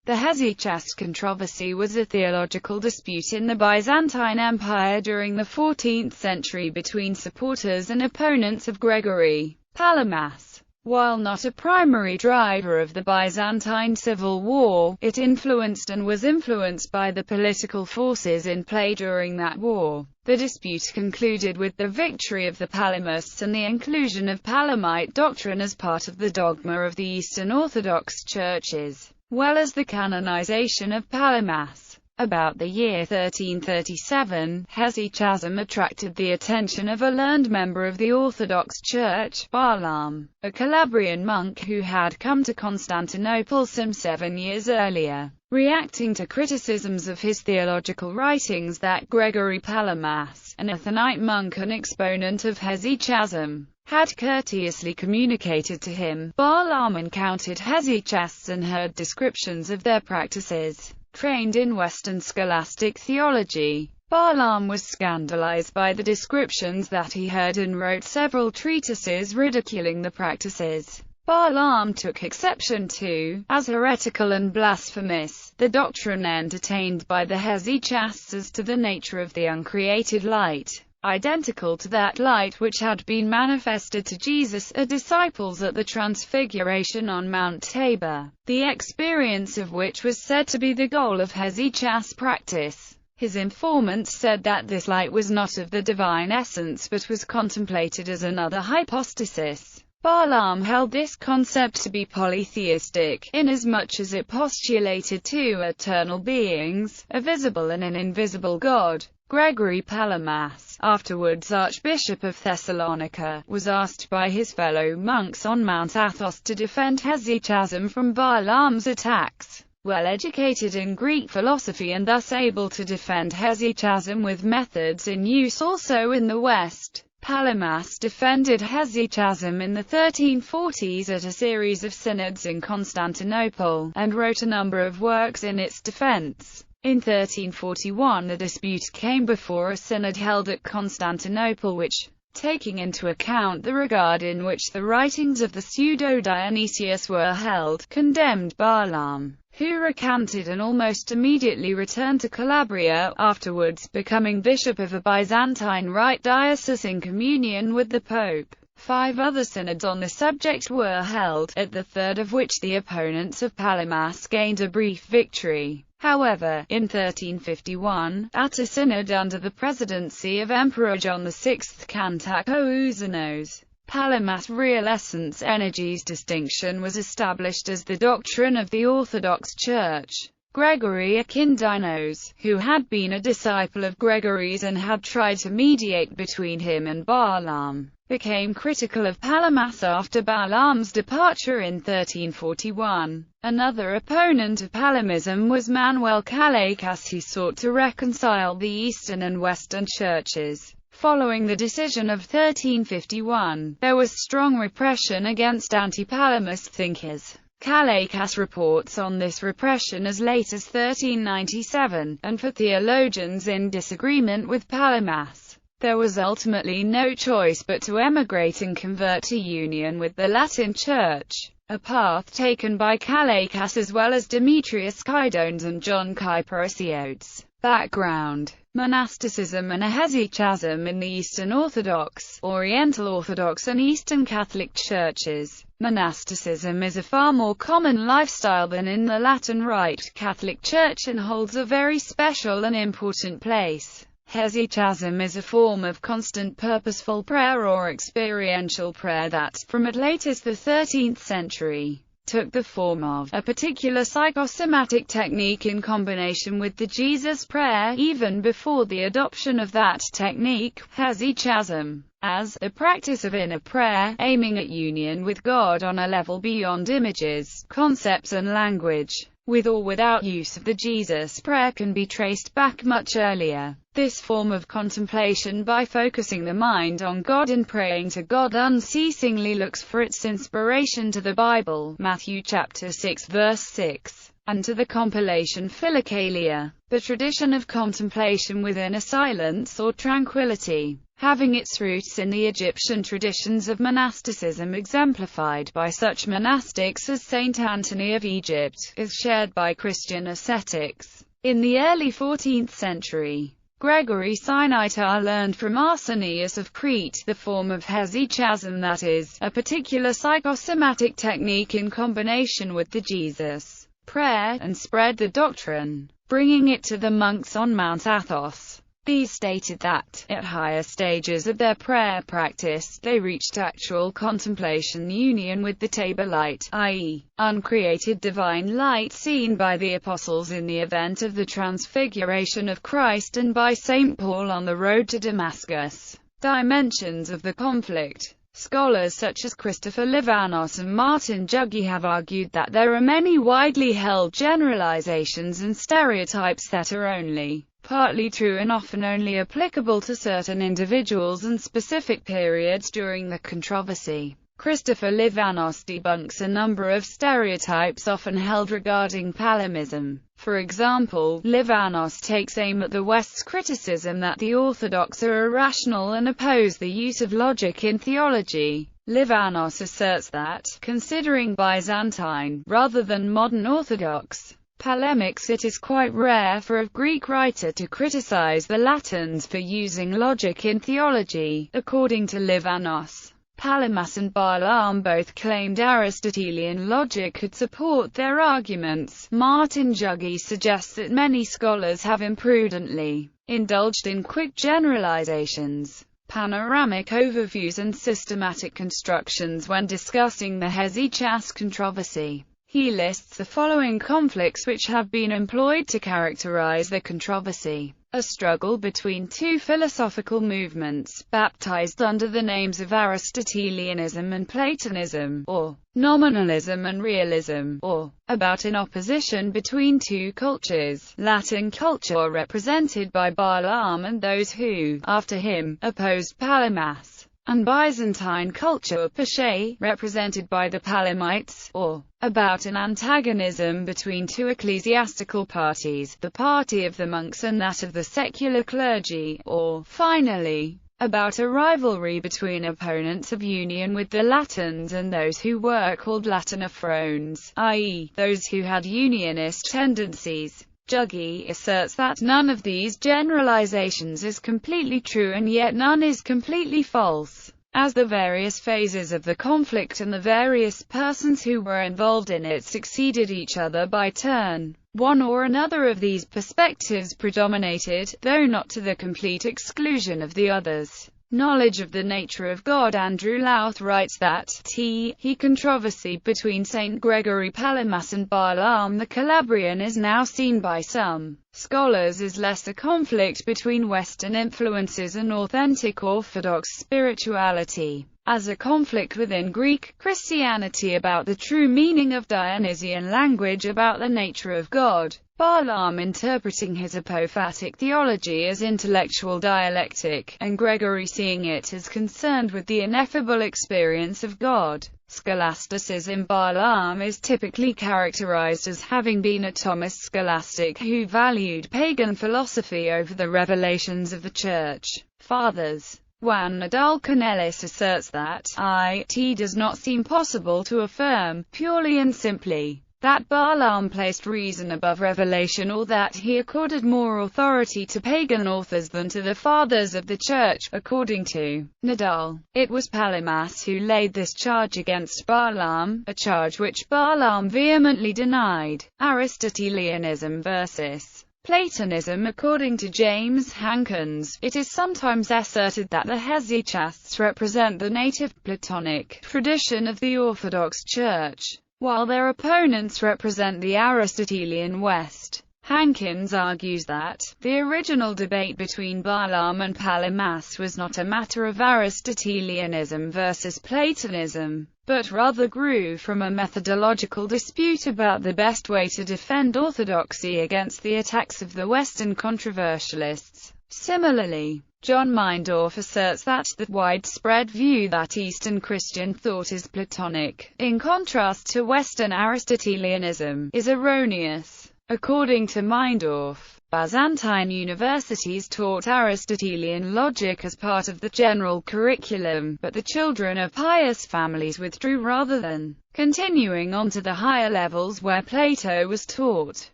The Hesychast controversy was a theological dispute in the Byzantine Empire during the 14th century between supporters and opponents of Gregory Palamas. While not a primary driver of the Byzantine civil war, it influenced and was influenced by the political forces in play during that war. The dispute concluded with the victory of the Palamists and the inclusion of Palamite doctrine as part of the dogma of the Eastern Orthodox churches, well as the canonization of Palamas. About the year 1337, hesychasm attracted the attention of a learned member of the Orthodox Church, Balaam, a Calabrian monk who had come to Constantinople some 7 years earlier. Reacting to criticisms of his theological writings, that Gregory Palamas, an Athonite monk and exponent of hesychasm, had courteously communicated to him, Balaam encountered hesychasts and heard descriptions of their practices. Trained in Western scholastic theology, Balaam was scandalized by the descriptions that he heard and wrote several treatises ridiculing the practices. Balaam took exception to, as heretical and blasphemous, the doctrine entertained by the hesychasts as to the nature of the uncreated light, identical to that light which had been manifested to Jesus' disciples at the Transfiguration on Mount Tabor, the experience of which was said to be the goal of hesychast practice. His informants said that this light was not of the divine essence but was contemplated as another hypostasis. Balaam held this concept to be polytheistic, inasmuch as it postulated two eternal beings, a visible and an invisible God. Gregory Palamas, afterwards Archbishop of Thessalonica, was asked by his fellow monks on Mount Athos to defend hesychasm from Balaam's attacks. Well educated in Greek philosophy and thus able to defend hesychasm with methods in use also in the West, Palamas defended hesychasm in the 1340s at a series of synods in Constantinople, and wrote a number of works in its defense. In 1341 a dispute came before a synod held at Constantinople which, taking into account the regard in which the writings of the pseudo-Dionysius were held, condemned Balaam, who recanted and almost immediately returned to Calabria, afterwards becoming bishop of a Byzantine Rite diocese in communion with the Pope. 5 other synods on the subject were held, at the third of which the opponents of Palamas gained a brief victory. However, in 1351, at a synod under the presidency of Emperor John VI Cantacouzénos, Palamas' real essence energies distinction was established as the doctrine of the Orthodox Church. Gregory Akindinos, who had been a disciple of Gregory's and had tried to mediate between him and Balaam, became critical of Palamas after Balaam's departure in 1341. Another opponent of Palamism was Manuel Callecas, who sought to reconcile the Eastern and Western churches. Following the decision of 1351, there was strong repression against anti-Palamist thinkers. Callecas reports on this repression as late as 1397, and for theologians in disagreement with Palamas, there was ultimately no choice but to emigrate and convert to union with the Latin Church, a path taken by Callecas as well as Demetrius Kydones and John Kyprasiotes. Background: Monasticism and hesychasm in the Eastern Orthodox, Oriental Orthodox and Eastern Catholic churches. Monasticism is a far more common lifestyle than in the Latin Rite Catholic Church and holds a very special and important place. Hesychasm is a form of constant purposeful prayer or experiential prayer that, from as late as the 13th century, took the form of a particular psychosomatic technique in combination with the Jesus prayer, even before the adoption of that technique, hesychasm, as the practice of inner prayer, aiming at union with God on a level beyond images, concepts and language, with or without use of the Jesus prayer, can be traced back much earlier. This form of contemplation, by focusing the mind on God and praying to God unceasingly, looks for its inspiration to the Bible, Matthew chapter 6 verse 6, and to the compilation Philokalia, the tradition of contemplation within a silence or tranquility. having its roots in the Egyptian traditions of monasticism exemplified by such monastics as Saint Anthony of Egypt, is shared by Christian ascetics. In the early 14th century, Gregory Sinaitar learned from Arsenius of Crete the form of hesychasm, that is, a particular psychosomatic technique in combination with the Jesus prayer, and spread the doctrine, bringing it to the monks on Mount Athos. These stated that, at higher stages of their prayer practice, they reached actual contemplation union with the Tabor light, i.e., uncreated divine light seen by the apostles in the event of the transfiguration of Christ and by St. Paul on the road to Damascus. Dimensions of the conflict. Scholars such as Christopher Livanos and Martin Juggi have argued that there are many widely held generalizations and stereotypes that are only partly true and often only applicable to certain individuals and specific periods during the controversy. Christopher Livanos debunks a number of stereotypes often held regarding Palimism. For example, Livanos takes aim at the West's criticism that the Orthodox are irrational and oppose the use of logic in theology. Livanos asserts that, considering Byzantine, rather than modern Orthodox polemics, it is quite rare for a Greek writer to criticize the Latins for using logic in theology. According to Livanos, Palamas and Balaam both claimed Aristotelian logic could support their arguments. Martin Juggi suggests that many scholars have imprudently indulged in quick generalizations, panoramic overviews and systematic constructions when discussing the Hesychast controversy. He lists the following conflicts which have been employed to characterize the controversy. A struggle between two philosophical movements, baptized under the names of Aristotelianism and Platonism, or Nominalism and Realism, or about an opposition between two cultures, Latin culture represented by Balaam and those who, after him, opposed Palamas, and Byzantine culture, Peshe, represented by the Palamites, or about an antagonism between two ecclesiastical parties, the party of the monks and that of the secular clergy, or, finally, about a rivalry between opponents of union with the Latins and those who were called Latinophones, i.e., those who had unionist tendencies. Juggi asserts that none of these generalizations is completely true and yet none is completely false, as the various phases of the conflict and the various persons who were involved in it succeeded each other by turn. One or another of these perspectives predominated, though not to the complete exclusion of the others. Knowledge of the nature of God. Andrew Louth writes that he controversy between St. Gregory Palamas and Balaam the Calabrian is now seen by some scholars as less a conflict between Western influences and authentic Orthodox spirituality, as a conflict within Greek Christianity about the true meaning of Dionysian language about the nature of God. Balaam interpreting his apophatic theology as intellectual dialectic, and Gregory seeing it as concerned with the ineffable experience of God. Scholasticism. Balaam is typically characterized as having been a Thomist scholastic who valued pagan philosophy over the revelations of the Church Fathers. Juan Nadal Canellis asserts that it does not seem possible to affirm, purely and simply, that Balaam placed reason above revelation, or that he accorded more authority to pagan authors than to the fathers of the Church. According to Nadal, it was Palamas who laid this charge against Balaam, a charge which Balaam vehemently denied. Aristotelianism versus Platonism. According to James Hankins, it is sometimes asserted that the Hesychasts represent the native Platonic tradition of the Orthodox Church, while their opponents represent the Aristotelian West. Hankins argues that the original debate between Balaam and Palamas was not a matter of Aristotelianism versus Platonism, but rather grew from a methodological dispute about the best way to defend orthodoxy against the attacks of the Western controversialists. Similarly, John Meindorf asserts that the widespread view that Eastern Christian thought is Platonic, in contrast to Western Aristotelianism, is erroneous. According to Meindorf, Byzantine universities taught Aristotelian logic as part of the general curriculum, but the children of pious families withdrew rather than continuing on to the higher levels where Plato was taught.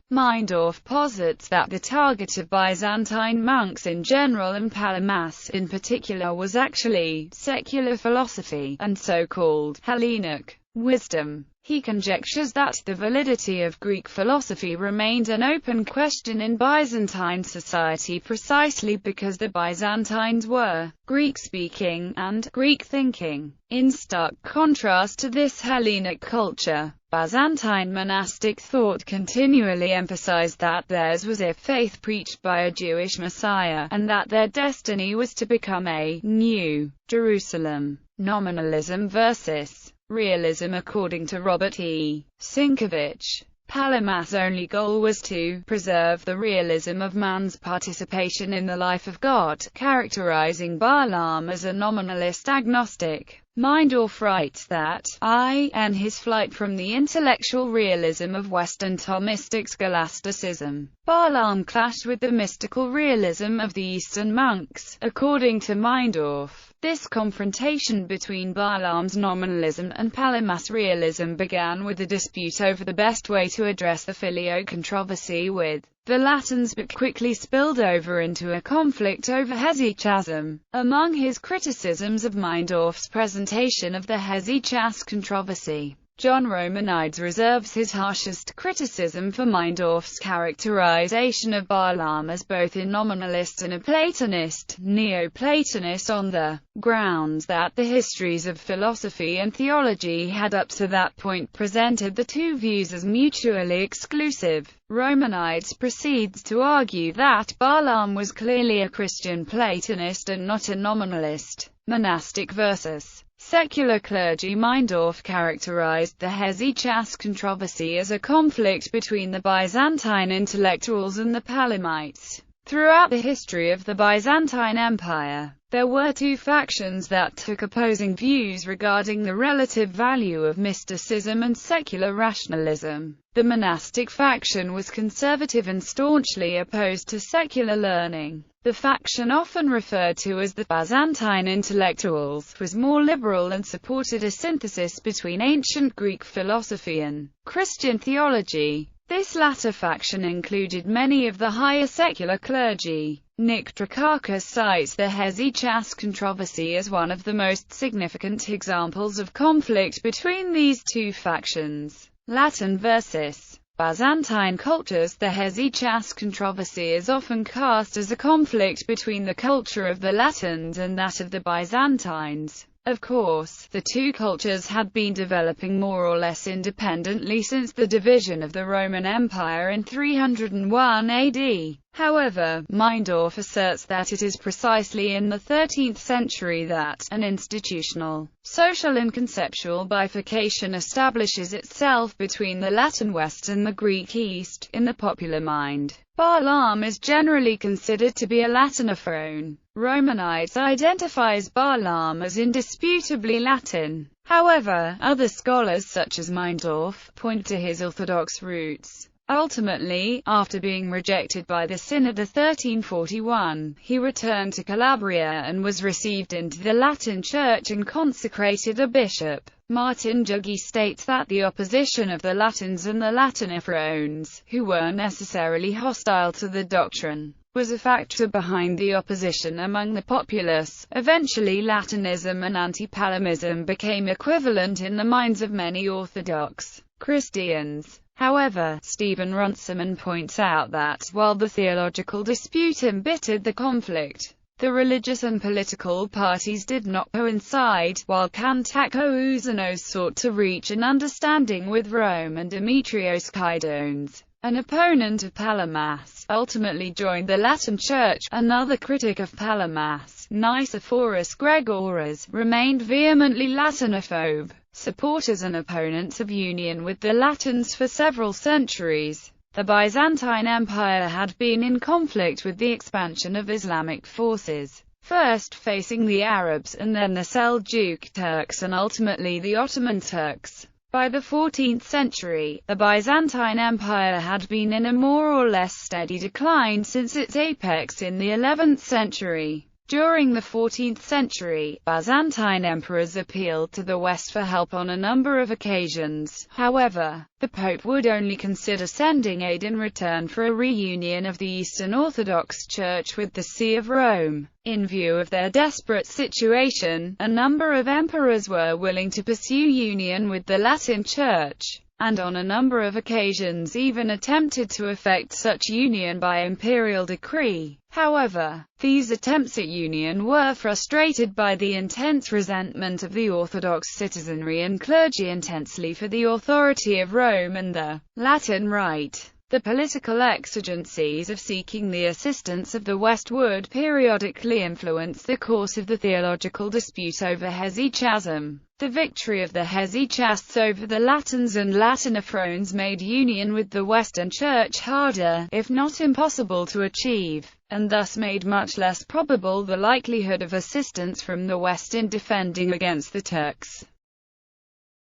Meindorf posits that the target of Byzantine monks in general and Palamas in particular was actually secular philosophy, and so-called Hellenic wisdom. He conjectures that the validity of Greek philosophy remained an open question in Byzantine society precisely because the Byzantines were Greek-speaking and Greek-thinking. In stark contrast to this Hellenic culture, Byzantine monastic thought continually emphasized that theirs was a faith preached by a Jewish Messiah, and that their destiny was to become a new Jerusalem. Nominalism versus Realism. According to Robert E. Sienkiewicz, Palamas' only goal was to preserve the realism of man's participation in the life of God, characterizing Balaam as a nominalist agnostic. Meindorf writes that, in his flight from the intellectual realism of Western Thomistic scholasticism, Balaam clashed with the mystical realism of the Eastern monks. According to Meindorf, this confrontation between Balaam's nominalism and Palamas' realism began with a dispute over the best way to address the filioque controversy with the Latins, but quickly spilled over into a conflict over hesychasm. Among his criticisms of Meindorf's presentation of the Hesychast controversy, John Romanides reserves his harshest criticism for Meindorf's characterization of Balaam as both a nominalist and a Platonist, Neoplatonist, on the grounds that the histories of philosophy and theology had up to that point presented the two views as mutually exclusive. Romanides proceeds to argue that Balaam was clearly a Christian Platonist and not a nominalist. Monastic versus Secular Clergy. Meindorf characterized the Hesychast controversy as a conflict between the Byzantine intellectuals and the Palamites. Throughout the history of the Byzantine Empire, there were two factions that took opposing views regarding the relative value of mysticism and secular rationalism. The monastic faction was conservative and staunchly opposed to secular learning. The faction often referred to as the Byzantine intellectuals was more liberal and supported a synthesis between ancient Greek philosophy and Christian theology. This latter faction included many of the higher secular clergy. Nick Trakakis cites the Hesychast controversy as one of the most significant examples of conflict between these two factions. Latin versus Byzantine cultures. The Hesychast controversy is often cast as a conflict between the culture of the Latins and that of the Byzantines. Of course, the two cultures had been developing more or less independently since the division of the Roman Empire in 301 AD. However, Meindorf asserts that it is precisely in the 13th century that an institutional, social and conceptual bifurcation establishes itself between the Latin West and the Greek East. In the popular mind, Balaam is generally considered to be a Latinophone. Romanides identifies Balaam as indisputably Latin. However, other scholars such as Meindorf point to his Orthodox roots. Ultimately, after being rejected by the Synod of 1341, he returned to Calabria and was received into the Latin Church and consecrated a bishop. Martin Juggi states that the opposition of the Latins and the Latinophones, who were necessarily hostile to the doctrine, was a factor behind the opposition among the populace. Eventually Latinism and anti-Palamism became equivalent in the minds of many Orthodox Christians. However, Stephen Runciman points out that, while the theological dispute embittered the conflict, the religious and political parties did not coincide. While Cantacouzzanos sought to reach an understanding with Rome, and Demetrios Kydones, an opponent of Palamas, ultimately joined the Latin Church. Another critic of Palamas, Nicephorus Gregoras, remained vehemently Latinophobe. Supporters and opponents of union with the Latins for several centuries. The Byzantine Empire had been in conflict with the expansion of Islamic forces, first facing the Arabs and then the Seljuk Turks and ultimately the Ottoman Turks. By the 14th century, the Byzantine Empire had been in a more or less steady decline since its apex in the 11th century. During the 14th century, Byzantine emperors appealed to the West for help on a number of occasions. However, the Pope would only consider sending aid in return for a reunion of the Eastern Orthodox Church with the See of Rome. In view of their desperate situation, a number of emperors were willing to pursue union with the Latin Church, and on a number of occasions even attempted to effect such union by imperial decree. However, these attempts at union were frustrated by the intense resentment of the Orthodox citizenry and clergy intensely for the authority of Rome and the Latin Rite. The political exigencies of seeking the assistance of the West would periodically influence the course of the theological dispute over hesychasm. The victory of the Hesychasts over the Latins and Latinophones made union with the Western Church harder, if not impossible to achieve, and thus made much less probable the likelihood of assistance from the West in defending against the Turks.